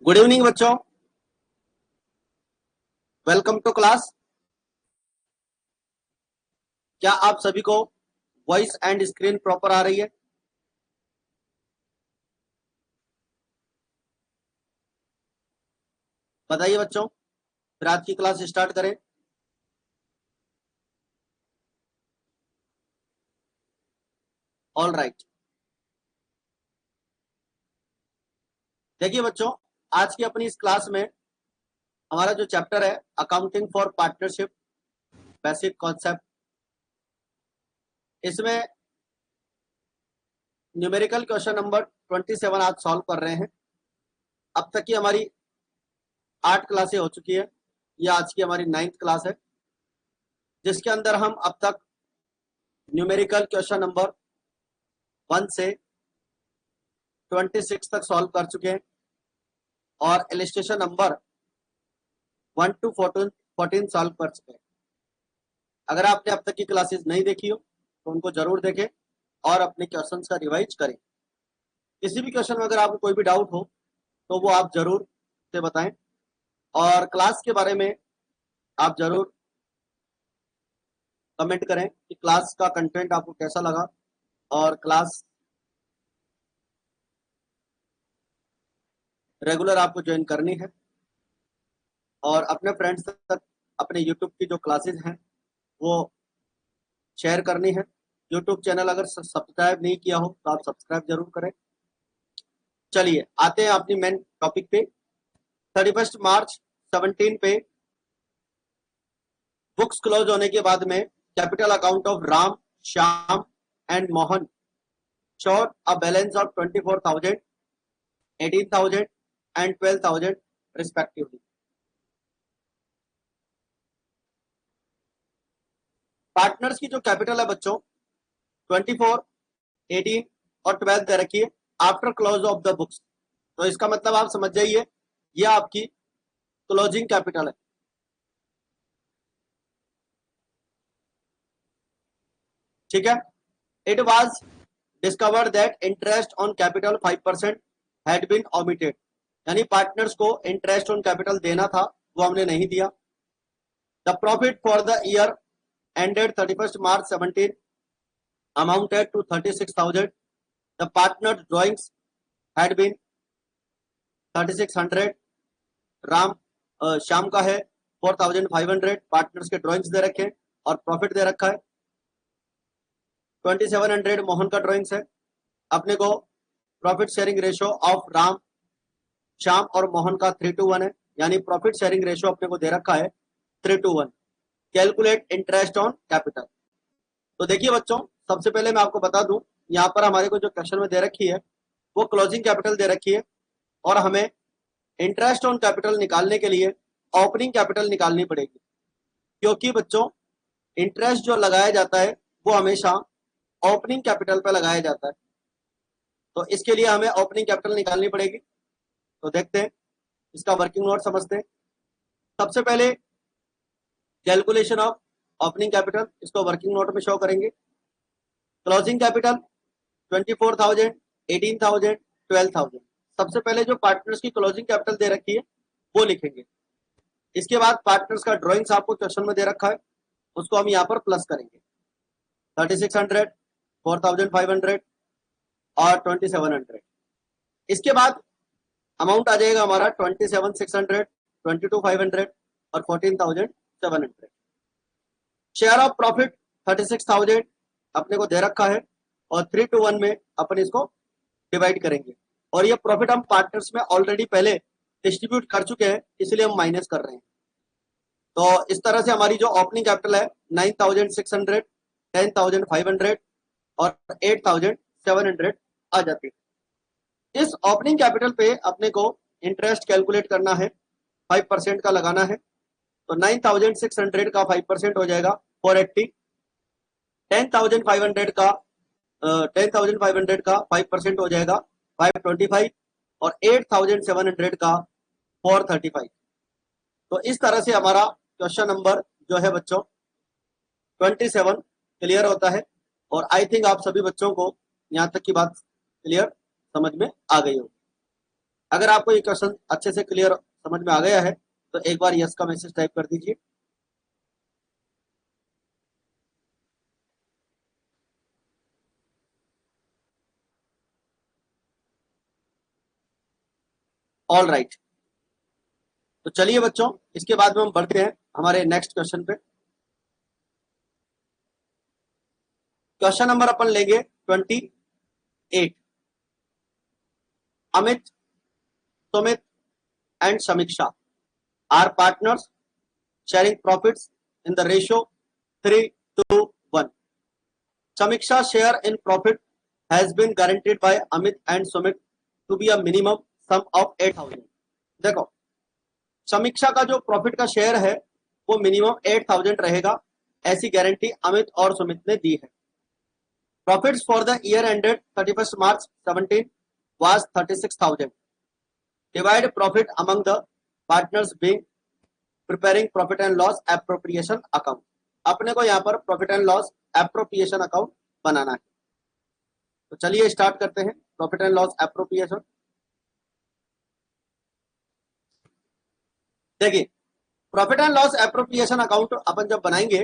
Good evening बच्चों, welcome to class. क्या आप सभी को वॉइस एंड स्क्रीन प्रॉपर आ रही है? बताइए बच्चों, फिर आज की क्लास स्टार्ट करें। All right. देखिए बच्चों, आज की अपनी इस क्लास में हमारा जो चैप्टर है accounting for partnership basic concept, इसमें न्यूमेरिकल क्वेश्चन नंबर 27 आज सॉल्व कर रहे हैं। अब तक की हमारी 8 क्लासें हो चुकी है। यह आज की हमारी 9th क्लास है, जिसके अंदर हम अब तक न्यूमेरिकल क्वेश्चन नंबर 1 से 26 तक सॉल्व कर चुके हैं और इलस्ट्रेशन नंबर 1 to 14 सॉल्व कर चुके हैं। अगर आपने अब तक की क्लासेस नहीं देखी हो तो उनको जरूर देखें और अपने क्वेश्चंस का रिवाइज करें। किसी भी क्वेश्चन में अगर आपको कोई भी डाउट हो तो वो आप जरूर से बताएं, और क्लास के बारे में आप जरूर कमेंट करें कि क्लास का कंटेंट आपको कैसा लगा, और क्लास रेगुलर आपको ज्वाइन करनी है और अपने फ्रेंड्स तक अपने यूट्यूब की जो क्लासेस हैं वो शेयर करनी है। यूट्यूब चैनल अगर सब्सक्राइब नहीं किया हो तो आप सब्सक्राइब जरूर करें। चलिए आते हैं अपनी मेन टॉपिक पे। 31 मार्च 17 पे बुक्स क्लोज होने के बाद में capital account of Ram, Shyam and Mohan showed a balance of 24,000, 18,000 and 12,000 respectively. Partners की जो कैपिटल है बच्चों 24, 18 और 12 दे रखी है after close of the books. तो इसका मतलब आप समझ जाइए ये आपकी क्लोजिंग कैपिटल है। ठीक है। It was discovered that interest on capital 5% had been omitted, यानी पार्टनर्स को इंटरेस्ट ऑन कैपिटल देना था, वो हमने नहीं दिया। The profit for the year ended 31st March 17 amounted to 36,000. The partners' drawings had been 3,600. Ram Shyam का है 4,500। पार्टनर्स के ड्राइंग्स दे रखे हैं और प्रॉफिट दे रखा है 2,700। मोहन का ड्राइंग्स है। अपने को profit sharing ratio of Ram, Shyam और मोहन का 3:1 है, यानी प्रॉफिट शेयरिंग रेशियो अपने को दे रखा है 3:1। Calculate interest on capital. तो देखिए बच्चों, सबसे पहले मैं आपको बता दूं, यहाँ पर हमारे को जो क्वेश्चन में दे रखी है वो क्लोजिंग कैपिटल दे रखी है और हमें इंटरेस्ट ऑन कैपिटल निकालने के लिए ओपनिंग कैपिटल निकालनी पड़ेगी, क्योंकि बच्चों इंटरेस्ट जो लगाया जाता है वो हमेशा ओपनिंग कैपिटल पर लगाया जाता है। तो इसके लिए हमें ओपनिंग कैपिटल निकालनी पड़ेगी। तो देखते हैं, इसका वर्किंग नोट समझते हैं। सबसे पहले कैलकुलेशन ऑफ ओपनिंग कैपिटल, इसको वर्किंग नोट में शो करेंगे। Closing capital 24,000, 18,000, 12,000। सबसे पहले जो पार्टनर्स की क्लोजिंग कैपिटल दे रखी है वो लिखेंगे। इसके बाद पार्टनर्स का ड्राइंग्स आपको क्वेश्चन में दे रखा है, उसको हम यहाँ पर प्लस करेंगे। 3,600, 4,500 और 2,700। इसके बाद अमाउंट आ जाएगा हमारा 27,600, 22,500 और 14,700। शेयर ऑफ प्रॉफिट 36,000 अपने को दे रखा है और 3:1 में अपन इसको डिवाइड करेंगे, और ये प्रॉफिट हम पार्टनर्स में ऑलरेडी पहले डिस्ट्रीब्यूट कर चुके हैं, इसलिए हम माइनस कर रहे हैं। तो इस तरह से हमारी जो ओपनिंग कैपिटल है 9,600, 10,500 और 8,700 आ जाती है। इस ओपनिंग कैपिटल पे अपने को इंटरेस्ट कैलकुलेट करना है, 5% का लगाना है। तो 9,600 का 5% हो जाएगा 480। 10,500 का 10,500 का 5% हो जाएगा 525 और 8,700 का 435। तो इस तरह से हमारा क्वेश्चन नंबर जो है बच्चों 27 क्लियर होता है, और आई थिंक आप सभी बच्चों को यहाँ तक की बात क्लियर समझ में आ गई होगी। अगर आपको ये क्वेश्चन अच्छे से क्लियर समझ में आ गया है तो एक बार यस का मैसेज टाइप कर दीजिए। ऑल राइट, तो चलिए बच्चों, इसके बाद में हम बढ़ते हैं हमारे नेक्स्ट क्वेश्चन पे। क्वेश्चन नंबर अपन लेंगे 28। Amit, Sumit and Samiksha are partners sharing profits in the ratio 3:1. Samiksha's share in profit has been guaranteed by Amit and Sumit to be a minimum sum of 8,000. देखो, समीक्षा का जो प्रॉफिट का शेयर है वो मिनिमम 8,000 रहेगा, ऐसी गारंटी अमित और सुमित ने दी है। Profits for the year ended 31 March 17 was 36,000. Divide profit among the partners being preparing profit and loss appropriation account. अपने को यहाँ पर profit and loss appropriation account बनाना है। तो चलिए स्टार्ट करते हैं प्रॉफिट एंड लॉस एप्रोप्रिएशन। देखिए, profit and loss appropriation account अपन जब बनाएंगे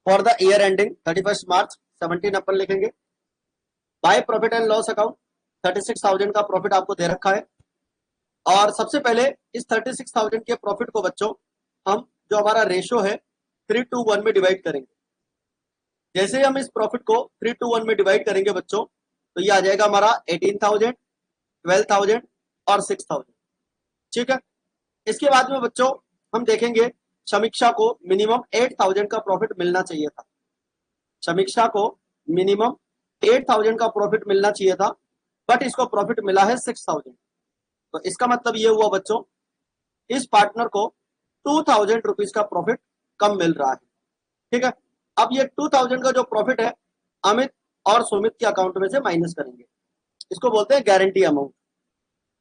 for the year ending 31 March 17 अपन लिखेंगे। By profit and loss account 36,000 का प्रॉफिट आपको दे रखा है, और सबसे पहले इस 36,000 के प्रॉफिट को बच्चों हम जो हमारा रेशो है 3:1 में डिवाइड करेंगे। जैसे ही हम इस प्रॉफिट को 3:1 में डिवाइड करेंगे बच्चों, तो ये आ जाएगा हमारा 18,000, 12,000 और 6,000। ठीक है, इसके बाद में बच्चों हम देखेंगे समीक्षा को मिनिमम 8,000 का प्रॉफिट मिलना चाहिए था। समीक्षा को मिनिमम 8,000 का प्रॉफिट मिलना चाहिए था, बट इसको प्रॉफिट मिला है 6,000। तो इसका मतलब ये हुआ बच्चों, इस पार्टनर को 2,000 रुपीज का प्रॉफिट कम मिल रहा है। ठीक है, अब ये 2,000 का जो प्रॉफिट है अमित और सुमित के अकाउंट में से माइनस करेंगे, इसको बोलते हैं गारंटी अमाउंट।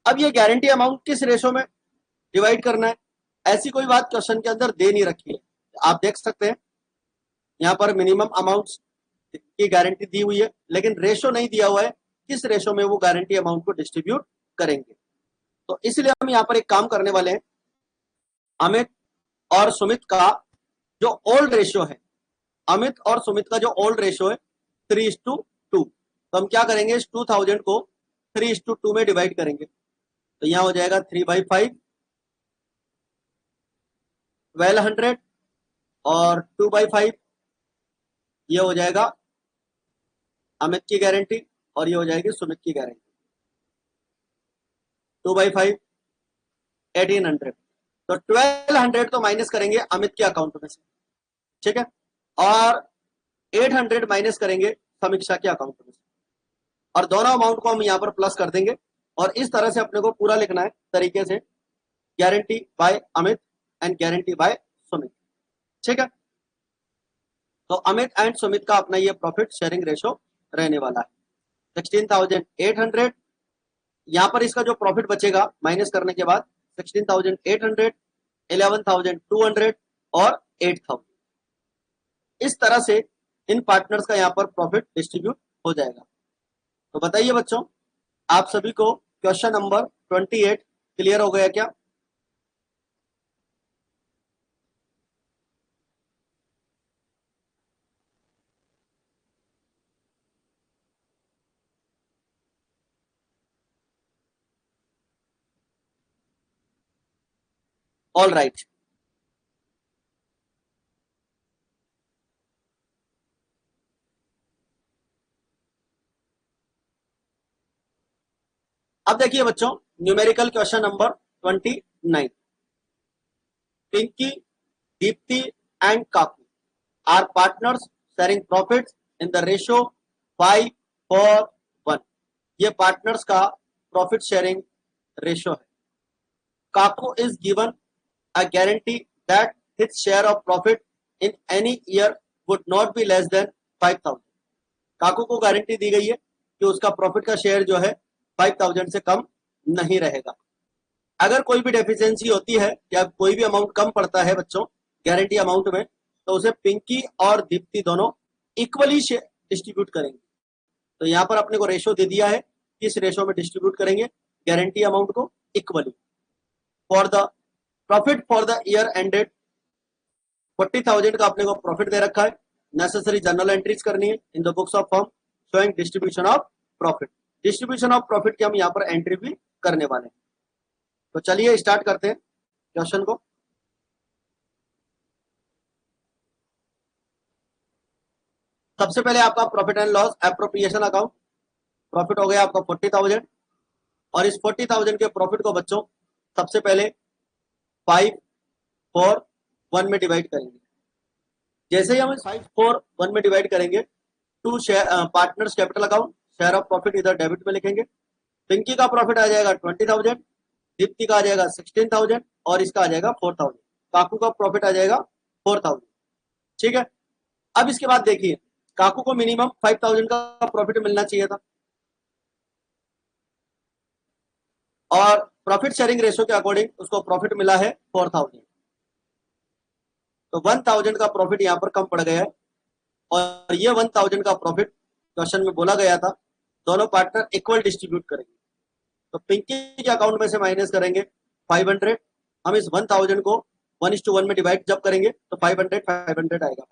अब ये गारंटी अमाउंट किस रेशो में डिवाइड करना है, ऐसी कोई बात क्वेश्चन के अंदर दे नहीं रखी है। आप देख सकते हैं यहाँ पर मिनिमम अमाउंट की गारंटी दी हुई है, लेकिन रेशो नहीं दिया हुआ है किस रेशो में वो गारंटी अमाउंट को डिस्ट्रीब्यूट करेंगे। तो इसलिए हम यहाँ पर एक काम करने वाले हैं, अमित और सुमित का जो ओल्ड रेशियो है, अमित और सुमित का जो ओल्ड रेशियो है 3:2, तो हम क्या करेंगे, इस 2,000 को 3:2 में डिवाइड करेंगे। तो यहां हो जाएगा 3/5, 1200 और 2/5, ये हो जाएगा अमित की गारंटी और ये हो जाएगी सुमित की गारंटी। 2/5 1800, तो 1200 तो माइनस करेंगे अमित के अकाउंट में से, ठीक है, और 800 माइनस करेंगे समीक्षा के अकाउंट में से, और दोनों अमाउंट को हम यहाँ पर प्लस कर देंगे। और इस तरह से अपने को पूरा लिखना है तरीके से, guarantee bye Amit and guarantee bye Sumit. ठीक है, तो अमित एंड सुमित का अपना ये प्रॉफिट शेयरिंग रेशो रहने वाला है 16,800। यहाँ पर इसका जो प्रॉफिट बचेगा माइनस करने के बाद 16,800, 11,200 और 8,000। इस तरह से इन पार्टनर्स का यहाँ पर प्रॉफिट डिस्ट्रीब्यूट हो जाएगा। तो बताइए बच्चों, आप सभी को क्वेश्चन नंबर 28 क्लियर हो गया क्या? ऑल राइट, अब देखिए बच्चों, numerical question number 29। Pinky, Dipti and Kaku are partners sharing profits in the ratio 5:1। ये पार्टनर्स का प्रॉफिट शेयरिंग रेशियो है। Kaku is given a guarantee that his share of profit in any year would not be less than 5,000। काकू को guarantee दी गई है कि उसका profit का share जो है 5,000 से कम नहीं रहेगा। अगर कोई भी डेफिशिएंसी होती है या कोई भी अमाउंट कम पड़ता है बच्चों गारंटी अमाउंट में, तो उसे पिंकी और दीप्ति दोनों इक्वली डिस्ट्रीब्यूट करेंगे। तो यहाँ पर अपने को रेशो दे दिया है, किस रेशो में डिस्ट्रीब्यूट करेंगे गारंटी अमाउंट को, equally. For the profit for the year ended 40,000 का अपने को प्रॉफिट दे रखा है। नेसेसरी जर्नल एंट्रीज करनी है in the books of firm showing distribution of profit. Distribution of profit की हम यहाँ पर एंट्री भी करने वाले हैं। तो चलिए स्टार्ट करते हैं क्वेश्चन को। सबसे पहले आपका profit and loss appropriation account. Profit हो गया आपका 40,000 और इस 40,000 के प्रॉफिट को बच्चों सबसे पहले 5 4 1 में डिवाइड करेंगे। जैसे ही हम 5 4 1 में डिवाइड करेंगे two partners capital account share of profit इधर डेबिट में लिखेंगे। पिंकी का प्रॉफिट आ जाएगा 20,000, दीप्ति का आ जाएगा 16,000 और इसका आ जाएगा 4,000। काकू का प्रॉफिट आ जाएगा 4,000। ठीक है, अब इसके बाद देखिए काकू को मिनिमम 5,000 का प्रॉफिट मिलना चाहिए था और प्रॉफिट शेयरिंग रेशो के अकॉर्डिंग उसको प्रॉफिट मिला है 4,000। तो 1,000 का प्रॉफिट यहाँ पर कम पड़ गया है और ये 1,000 का प्रॉफिट क्वेश्चन में बोला गया था दोनों पार्टनर इक्वल डिस्ट्रीब्यूट करेंगे। तो पिंकी के अकाउंट में से माइनस करेंगे 500। हम इस 1,000 को 1:1 में डिवाइड जब करेंगे तो 500 आएगा।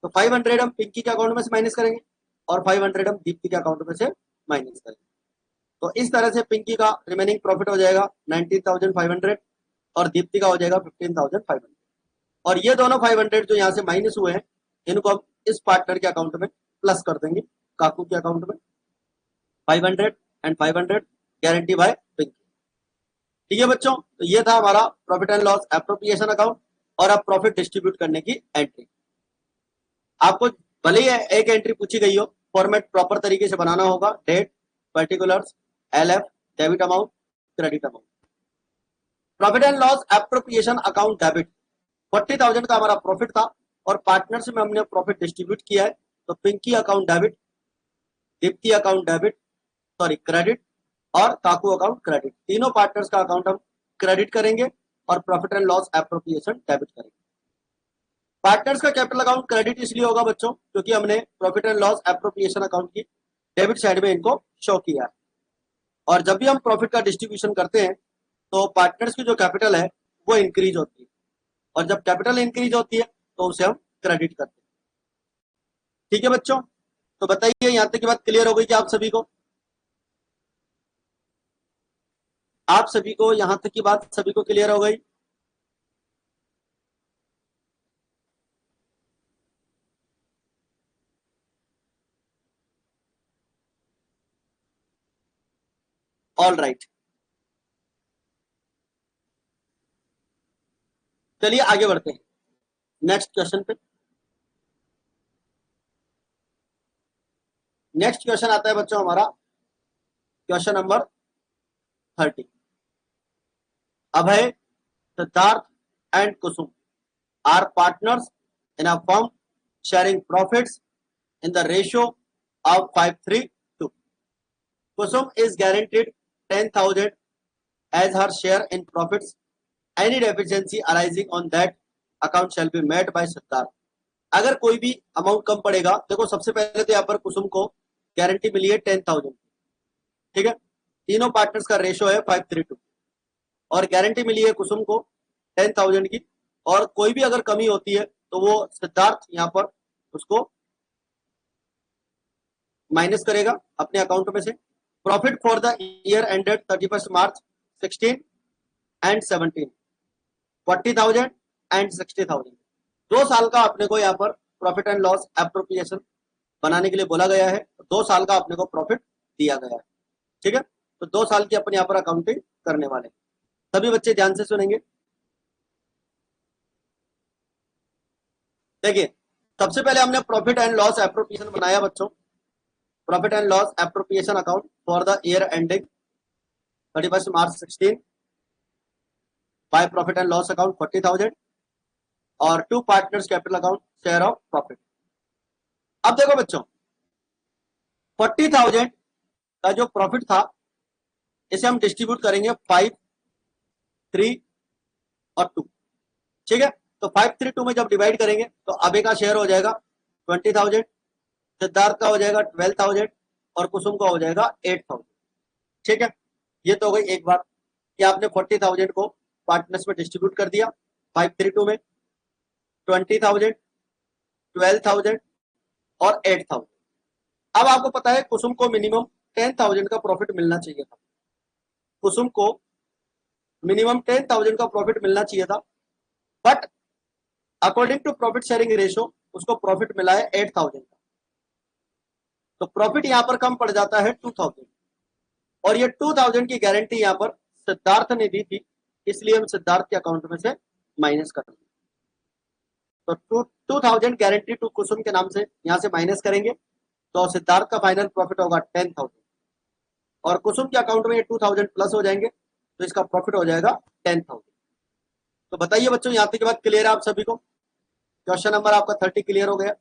तो 500 हम पिंकी के अकाउंट में से माइनस करेंगे और 500 हम दीप्ति के अकाउंट में से माइनस करेंगे। तो इस तरह से पिंकी का रिमेनिंग प्रॉफिट हो जाएगा 19,500 और दीप्ति का हो जाएगा 15,500। और ये दोनों 500 जो यहाँ से माइनस हुए हैं इनको हम इस पार्टनर के अकाउंट में प्लस कर देंगे काकू के अकाउंट में। 500 एंड 500 गारंटी बाय पिंकी। ठीक है बच्चों, तो ये था हमारा profit and loss appropriation account और अब प्रॉफिट डिस्ट्रीब्यूट करने की एंट्री। आपको भले ही एक एंट्री पूछी गई हो, फॉर्मेट प्रॉपर तरीके से बनाना होगा। Date, particulars, LF, debit amount, credit amount. Profit and loss appropriation account debit 40,000 का हमारा प्रॉफिट था और पार्टनरशिप में हमने प्रॉफिट डिस्ट्रीब्यूट किया है। तो Pinky account debit, Deepti account debit sorry credit और काकू अकाउंट क्रेडिट। तीनों पार्टनर्स का अकाउंट हम क्रेडिट करेंगे और profit and loss appropriation debit करेंगे। पार्टनर्स का कैपिटल अकाउंट क्रेडिट इसलिए होगा बच्चों क्योंकि हमने profit and loss appropriation account की डेबिट साइड में इनको शो किया है। और जब भी हम प्रॉफिट का डिस्ट्रीब्यूशन करते हैं तो पार्टनर्स की जो कैपिटल है वो इंक्रीज होती है और जब कैपिटल इंक्रीज होती है तो उसे हम क्रेडिट करते हैं। ठीक है बच्चों, तो बताइए यहां तक की बात क्लियर हो गई कि आप सभी को? आप सभी को यहां तक की बात सभी को क्लियर हो गई? ऑल राइट, चलिए आगे बढ़ते हैं नेक्स्ट क्वेश्चन पे। नेक्स्ट क्वेश्चन आता है बच्चों हमारा question number 30। Abhay, Siddharth and Kusum are partners in a firm sharing profits in the ratio of 5:3:2. Kusum is guaranteed 10,000 as her share in profits. Any deficiency arising on that account shall be met by Siddharth. अगर कोई भी amount कम पड़ेगा, देखो सबसे पहले तो यहाँ पर कुसुम को गारंटी मिली है 10,000। ठीक है, तीनों पार्टनर्स का रेशियो है 5:3:2 और गारंटी मिली है कुसुम को 10,000 की। और कोई भी अगर कमी होती है तो वो सिद्धार्थ यहाँ पर उसको माइनस करेगा अपने अकाउंट में से। Profit for the year ended 31 March 16 and 17 40,000 and 60,000। 2 साल का अपने को यहाँ पर प्रॉफिट एंड लॉस एप्रोप्रिएशन बनाने के लिए बोला गया है। 2 साल का अपने को प्रॉफिट दिया गया है। ठीक है, तो 2 साल की अपने यहाँ पर अकाउंटिंग करने वाले। सभी बच्चे ध्यान से सुनेंगे। देखिए सबसे पहले हमने प्रॉफिट एंड लॉस एप्रोप्रिएशन बनाया बच्चों। Profit and loss appropriation account for the year ending 31 March 16 bye profit and loss account 40,000 और 2 partners capital account share of profit. अब देखो बच्चों 40,000 का जो प्रॉफिट था इसे हम डिस्ट्रीब्यूट करेंगे 5, 3 और 2। ठीक है, तो 5, 3, 2 में जब डिवाइड करेंगे तो अबे का शेयर हो जाएगा 20,000, सिद्धार्थ का हो जाएगा 12,000 और कुसुम का हो जाएगा 8,000। ठीक है, ये तो हो गई एक बात। कि आपने 40,000 को पार्टनर्स में डिस्ट्रीब्यूट कर दिया 532 में, 20,000, 12,000 और 8,000। अब आपको पता है कुसुम को मिनिमम 10,000 का प्रॉफिट मिलना चाहिए था, कुसुम को मिनिमम 10,000 का प्रॉफिट मिलना चाहिए था, but according to profit sharing ratio उसको प्रॉफिट मिला है 8,000 का। तो प्रॉफिट यहां पर कम पड़ जाता है 2,000, और ये 2,000 की गारंटी यहां पर सिद्धार्थ ने दी थी, इसलिए हम सिद्धार्थ के अकाउंट में से माइनस कर देंगे। तो 2,000 गारंटी टू कुसुम के नाम से यहां से माइनस करेंगे, तो सिद्धार्थ का फाइनल प्रॉफिट होगा 10,000, और कुसुम के अकाउंट में ये 2,000 प्लस हो जाएंगे, तो इसका प्रॉफिट हो जाएगा 10,000। तो बताइए बच्चों, यहां तक की बात क्लियर है आप सभी को? क्वेश्चन नंबर आपका 30 क्लियर हो गया?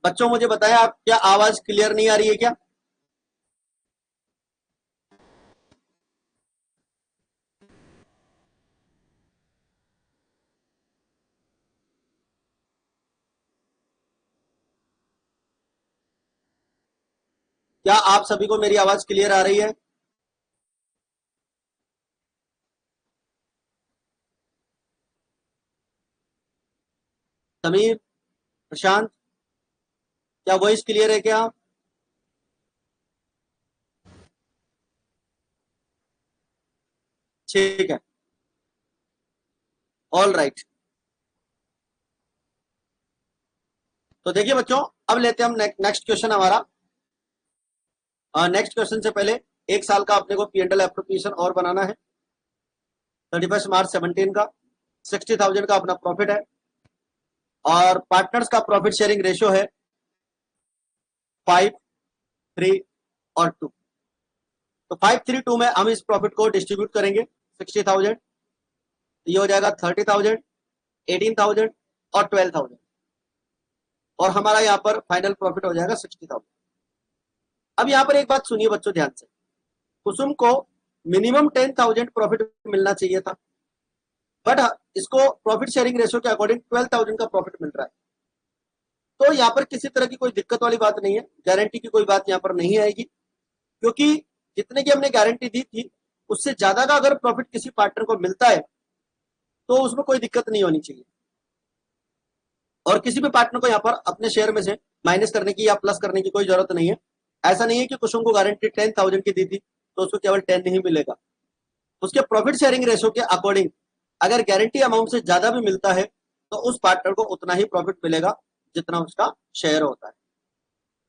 बच्चों मुझे बताएं, आप क्या आवाज क्लियर नहीं आ रही है क्या? क्या आप सभी को मेरी आवाज क्लियर आ रही है? समीर, प्रशांत, क्या वॉइस क्लियर है क्या? ठीक है, ऑल राइट। तो देखिए बच्चों, अब लेते हैं हम नेक्स्ट क्वेश्चन हमारा। नेक्स्ट क्वेश्चन से पहले एक साल का अपने को पी&एल एप्रोप्रिएशन और बनाना है। 31 मार्च 17 का 60,000 का अपना प्रॉफिट है, और पार्टनर्स का प्रॉफिट शेयरिंग रेशियो है 5, 3 और 2। तो 5, 3, 2 में हम इस प्रॉफिट को डिस्ट्रीब्यूट करेंगे 60,000, ये हो जाएगा 30,000, 18,000 और 12,000, और हमारा यहाँ पर फाइनल प्रॉफिट हो जाएगा 60,000। अब यहाँ पर एक बात सुनिए बच्चों ध्यान से, कुसुम को मिनिमम 10,000 प्रॉफिट मिलना चाहिए था, बट इसको प्रॉफिट शेयरिंग रेशियो के अकॉर्डिंग 12,000 का प्रॉफिट मिल रहा है। तो यहाँ पर किसी तरह की कोई दिक्कत वाली बात नहीं है, गारंटी की कोई बात यहाँ पर नहीं आएगी, क्योंकि जितने की हमने गारंटी दी थी उससे ज्यादा का अगर प्रॉफिट किसी पार्टनर को मिलता है तो उसमें कोई दिक्कत नहीं होनी चाहिए, और किसी भी पार्टनर को यहाँ पर अपने शेयर में से माइनस करने की या प्लस करने की कोई जरूरत नहीं है। ऐसा नहीं है कि कुसुम को गारंटी 10,000 की दी थी तो उसको केवल 10 नहीं मिलेगा, उसके प्रॉफिट शेयरिंग रेशो के अकॉर्डिंग अगर गारंटी अमाउंट से ज्यादा भी मिलता है तो उस पार्टनर को उतना ही प्रॉफिट मिलेगा जितना उसका शेयर होता है।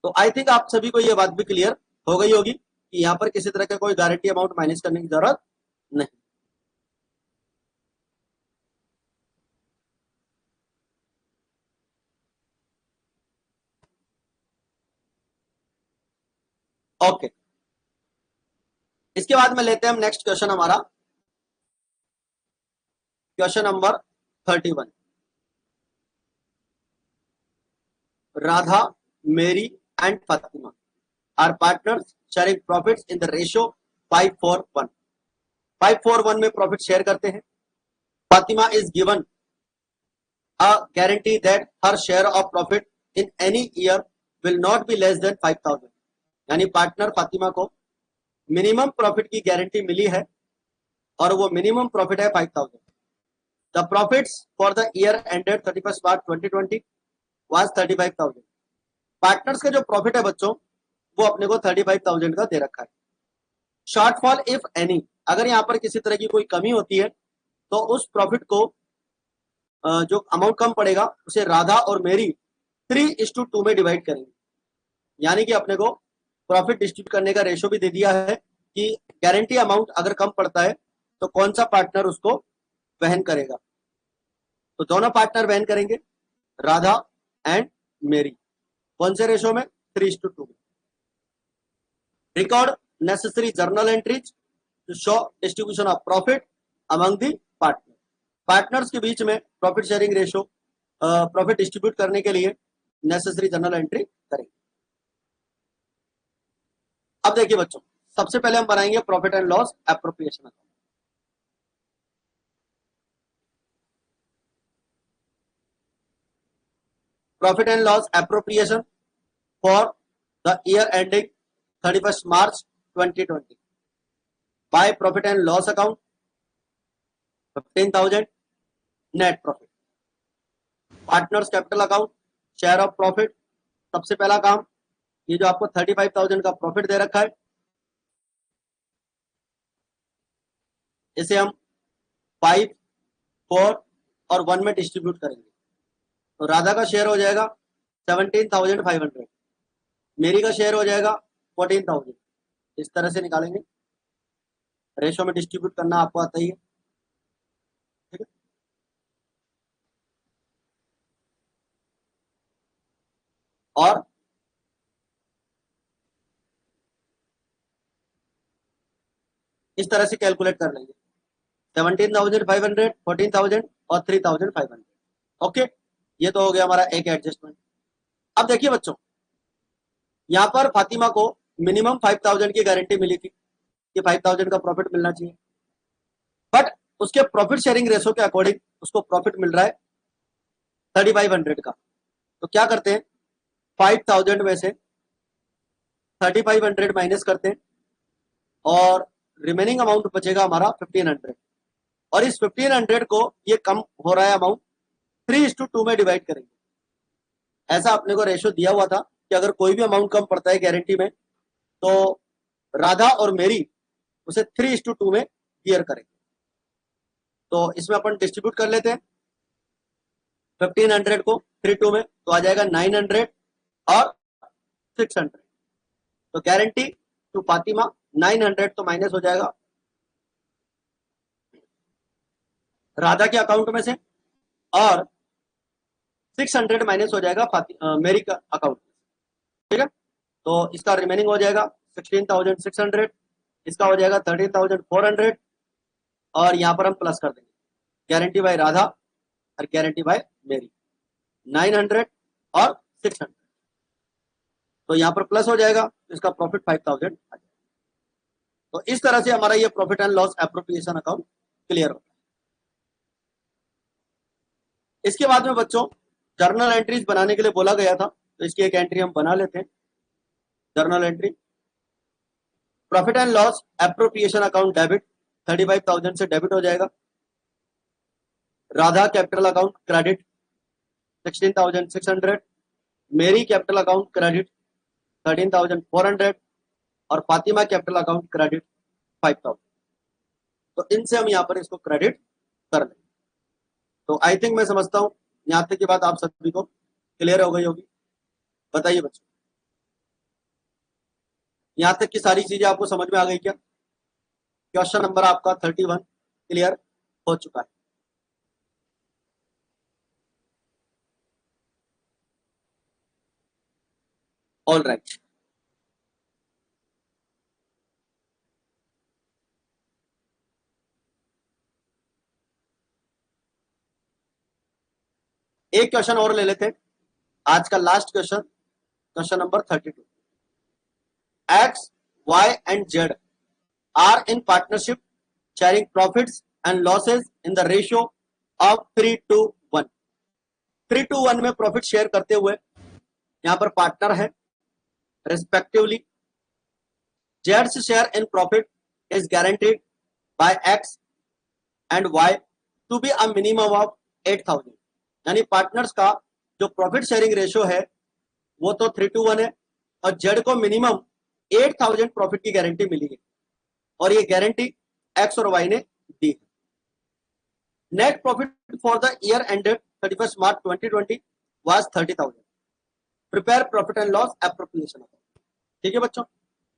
तो आई थिंक आप सभी को यह बात भी क्लियर हो गई होगी कि यहाँ पर किसी तरह का कोई गारंटी अमाउंट माइनस करने की जरूरत नहीं। ओके, इसके बाद में लेते हैं हम नेक्स्ट क्वेश्चन हमारा, question number 31। Radha, Mary and Fatima are partners sharing profits in the ratio 5-4-1। 5-4-1 में प्रॉफिट शेयर करते हैं। Fatima is given a guarantee that her share of profit in any year will not be less than 5,000, यानी partner Fatima को minimum profit की guarantee मिली है, और वो मिनिमम प्रॉफिट है 5,000। The profits for the year ended 31 March 2020 was 35,000। Partners का जो प्रॉफिट है बच्चों वो अपने को 35,000 का दे रखा है। शॉर्टफॉल इफ एनी, अगर यहाँ पर किसी तरह की कोई कमी होती है तो उस प्रॉफिट को जो अमाउंट कम पड़ेगा उसे राधा और मेरी 3:2 में डिवाइड करेंगे, यानी कि अपने को प्रॉफिट डिस्ट्रीब्यूट करने का रेशो भी दे दिया है कि गारंटी अमाउंट अगर कम पड़ता है तो कौन सा पार्टनर उसको वहन करेगा। तो दोनों पार्टनर वहन करेंगे, राधा एंड मेरी, कौन से रेशो में? 3:2 में। Record necessary journal entries to show distribution of profit among the partner. Partners के बीच में profit sharing ratio profit distribute करने के लिए नेसेसरी जर्नल एंट्री करेंगे। अब देखिए बच्चों, सबसे पहले हम बनाएंगे profit and loss appropriation account. Profit and loss appropriation for the year ending 31st March 2020 bye profit and loss account 15,000 net profit. Partners capital account share of profit. सबसे पहला काम, ये जो आपको 35,000 का प्रॉफिट दे रखा है, इसे हम 5, 4 और 1 में डिस्ट्रीब्यूट करेंगे। तो राधा का शेयर हो जाएगा 17,500, मेरी का शेयर हो जाएगा 14,000। इस तरह से निकालेंगे। रेशो में डिस्ट्रीब्यूट करना आपको आता ही है, ठीक है। और इस तरह से कैलकुलेट कर लेंगे 17,500, 14,000 और 3,500। ओके, ये तो हो गया हमारा एक एडजस्टमेंट। अब देखिए बच्चों, यहां पर फातिमा को मिनिमम 5,000 की गारंटी मिली थी कि 5,000 का प्रॉफिट मिलना चाहिए, बट उसके प्रॉफिट शेयरिंग रेशो के अकॉर्डिंग उसको प्रॉफिट मिल रहा है 3,500 का। तो क्या करते हैं, 5,000 में से 3,500 माइनस करते हैं और रिमेनिंग अमाउंट बचेगा हमारा 1,500। और इस 1,500 को, ये कम हो रहा है अमाउंट, 3:2 में डिवाइड करेंगे। ऐसा अपने को रेशो दिया हुआ था कि अगर कोई भी अमाउंट कम पड़ता है गारंटी में तो राधा और मेरी उसे 3:2 में क्लियर करेंगे। तो इसमें अपन डिस्ट्रीब्यूट कर लेते हैं 1,500 को 3:2 में, तो आ जाएगा 900 और 600। तो गारंटी टू फातिमा 900 तो माइनस हो जाएगा राधा के अकाउंट में से, और 600 माइनस हो जाएगा मेरी का अकाउंट में, ठीक है। तो इसका रिमेनिंग हो जाएगा 16,600, इसका हो जाएगा 13,400, और यहां पर हम प्लस कर देंगे गारंटी बाय राधा और गारंटी बाय मेरी 900 और 600। तो यहां पर प्लस हो जाएगा, तो इसका प्रॉफिट 5,000 आ जाएगा। तो इस तरह से हमारा ये profit and loss appropriation account clear होता है। इसके बाद में बच्चों जर्नल एंट्रीज बनाने के लिए बोला गया था, तो इसकी एक एंट्री हम बना लेते हैं। Journal entry, profit and loss appropriation account debit 35,000 से डेबिट हो जाएगा। राधा कैपिटल अकाउंट क्रेडिट 16,600, मेरी कैपिटल अकाउंट क्रेडिट 13,400 और फातिमा कैपिटल अकाउंट क्रेडिट 5,000। तो इनसे हम यहाँ पर इसको क्रेडिट कर लेंगे। तो आई थिंक मैं समझता हूँ यहाँ तक की बात आप सभी को क्लियर हो गई होगी। बताइए बच्चों, यहाँ तक की सारी चीजें आपको समझ में आ गई क्या? क्वेश्चन नंबर आपका 31 क्लियर हो चुका है। ऑल राइट, एक क्वेश्चन और ले लेते हैं, आज का last question, question number 32। X, Y and Z are in partnership sharing profits and losses in the ratio of 3:1। 3:1 में प्रॉफिट शेयर करते हुए यहां पर पार्टनर है, रिस्पेक्टिवली जेड्स share in profit is guaranteed by X and Y to be a minimum of 8,000। यानी partners का जो प्रॉफिट शेयरिंग रेशियो है वो तो 3:1 है, और जेड को मिनिमम 8,000 प्रॉफिट की गारंटी मिली है, और ये गारंटी एक्स और वाई ने दी है। Net profit for the year ended 31st March 2020 was 30,000। Prepare profit and loss appropriation account. ठीक है बच्चों,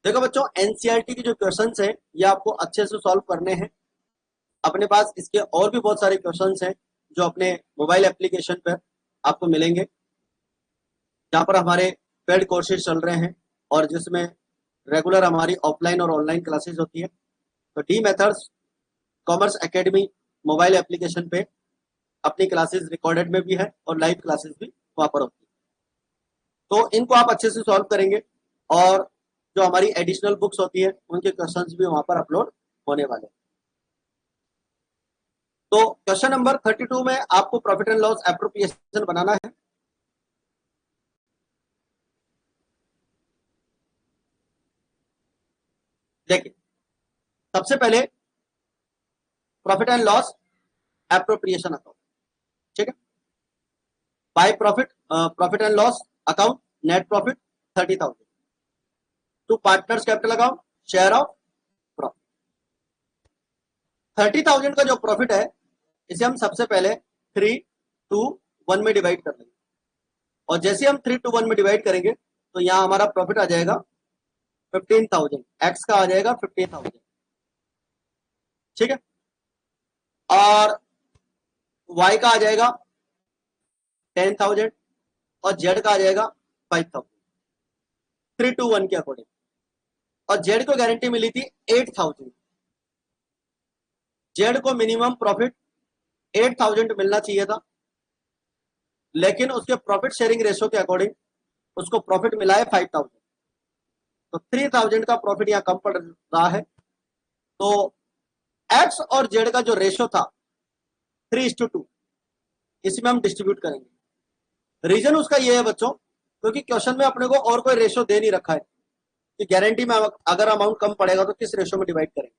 देखो बच्चों, एनसीईआरटी के जो क्वेश्चंस हैं ये आपको अच्छे से सॉल्व करने हैं। अपने पास इसके और भी बहुत सारे क्वेश्चंस हैं जो अपने मोबाइल एप्लीकेशन पर आपको मिलेंगे, जहाँ पर हमारे पेड कोर्सेज चल रहे हैं और जिसमें रेगुलर हमारी ऑफलाइन और ऑनलाइन क्लासेस होती है। तो D methods commerce academy mobile application पे अपनी क्लासेस रिकॉर्डेड में भी है और लाइव क्लासेस भी वहां पर होती है। तो इनको आप अच्छे से सॉल्व करेंगे, और जो हमारी एडिशनल बुक्स होती है उनके क्वेश्चंस भी वहां पर अपलोड होने वाले हैं। तो क्वेश्चन नंबर 32 में आपको प्रॉफिट एंड लॉस एप्रोप्रिएशन बनाना है। देखिए, सबसे पहले profit and loss appropriation account, ठीक है। By profit and loss account, net profit 30,000 to partners capital account, share of profit. 30,000 का जो प्रॉफिट है इसे हम सबसे पहले 3:1 में डिवाइड कर लेंगे, और जैसे हम 3:1 में डिवाइड करेंगे तो यहां हमारा प्रॉफिट आ जाएगा 15,000, एक्स का आ जाएगा 15,000, ठीक है, और वाई का आ जाएगा 10,000 और जेड का आ जाएगा 5,000, 3:1 के अकॉर्डिंग। और जेड को गारंटी मिली थी 8,000, जेड को मिनिमम प्रॉफिट 8,000 मिलना चाहिए था, लेकिन उसके प्रॉफिट शेयरिंग रेशो के अकॉर्डिंग उसको प्रॉफिट मिला है 5,000, तो 3,000 का प्रॉफिट यहां कम पड़ रहा है। तो एक्स और जेड का जो रेशो था 3:2, इसमें हम डिस्ट्रीब्यूट करेंगे। रीजन उसका ये है बच्चों, क्योंकि क्वेश्चन में अपने को और कोई रेशो दे नहीं रखा है कि गारंटी में अगर अमाउंट कम पड़ेगा तो किस रेशो में डिवाइड करेंगे,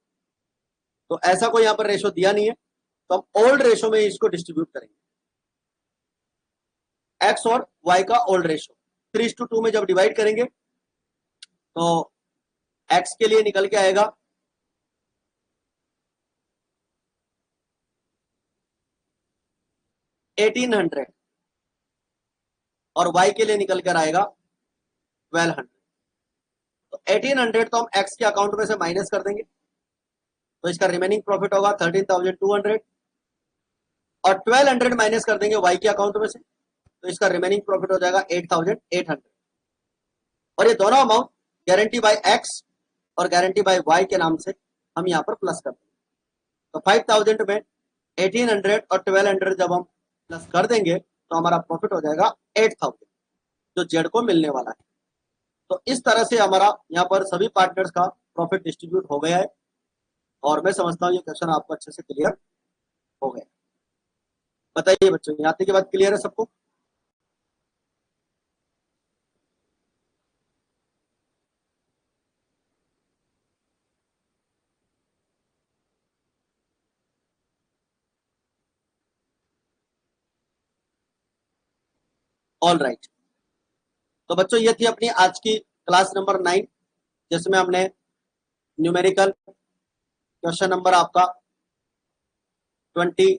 तो ऐसा कोई यहां पर रेशो दिया नहीं है, तो हम ओल्ड रेशो में इसको डिस्ट्रीब्यूट करेंगे। एक्स और वाई का ओल्ड रेशो 3:2 में जब डिवाइड करेंगे तो एक्स के लिए निकल के आएगा 1800 और वाई के लिए निकल कर आएगा 1200। तो 1800 तो हम एक्स के अकाउंट में से माइनस कर देंगे, तो इसका रिमेनिंग प्रॉफिट होगा 13,200, और 1200 माइनस कर देंगे वाई के अकाउंट में से, तो इसका रिमेनिंग प्रॉफिट हो जाएगा 8,800। और ये दोनों अमाउंट गारंटी बाय एक्स और गारंटी बाय वाई के नाम से हम यहाँ पर प्लस कर देंगे। तो 5,000 में 1800 और 1200 जब हम प्लस कर देंगे तो हमारा प्रॉफिट हो जाएगा 8,000, जो जेड को मिलने वाला है। तो इस तरह से हमारा यहाँ पर सभी पार्टनर्स का प्रॉफिट डिस्ट्रीब्यूट हो गया है, और मैं समझता हूँ ये क्वेश्चन आपको अच्छे से क्लियर हो गया। बताइए बच्चों, यहाँ तक की बात क्लियर है सबको? All right. तो बच्चों ये थी अपनी आज की क्लास नंबर 9, जिसमें हमने न्यूमेरिकल क्वेश्चन नंबर आपका 27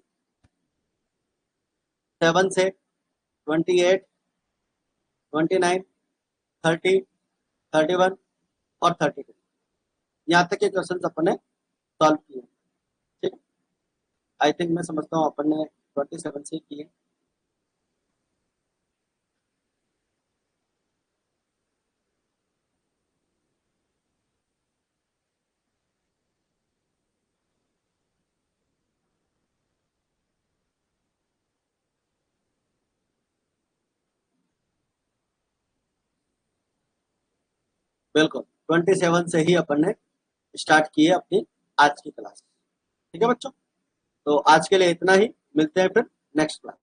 से 28, 29, 30, 31 और 32 यहाँ तक के क्वेश्चन अपन ने सॉल्व किए, ठीक। आई थिंक मैं समझता हूँ अपन ने 27 से किए। बिल्कुल 27 से ही अपन ने स्टार्ट किए अपनी आज की क्लास, ठीक है बच्चों। तो आज के लिए इतना ही, मिलते हैं फिर नेक्स्ट क्लास।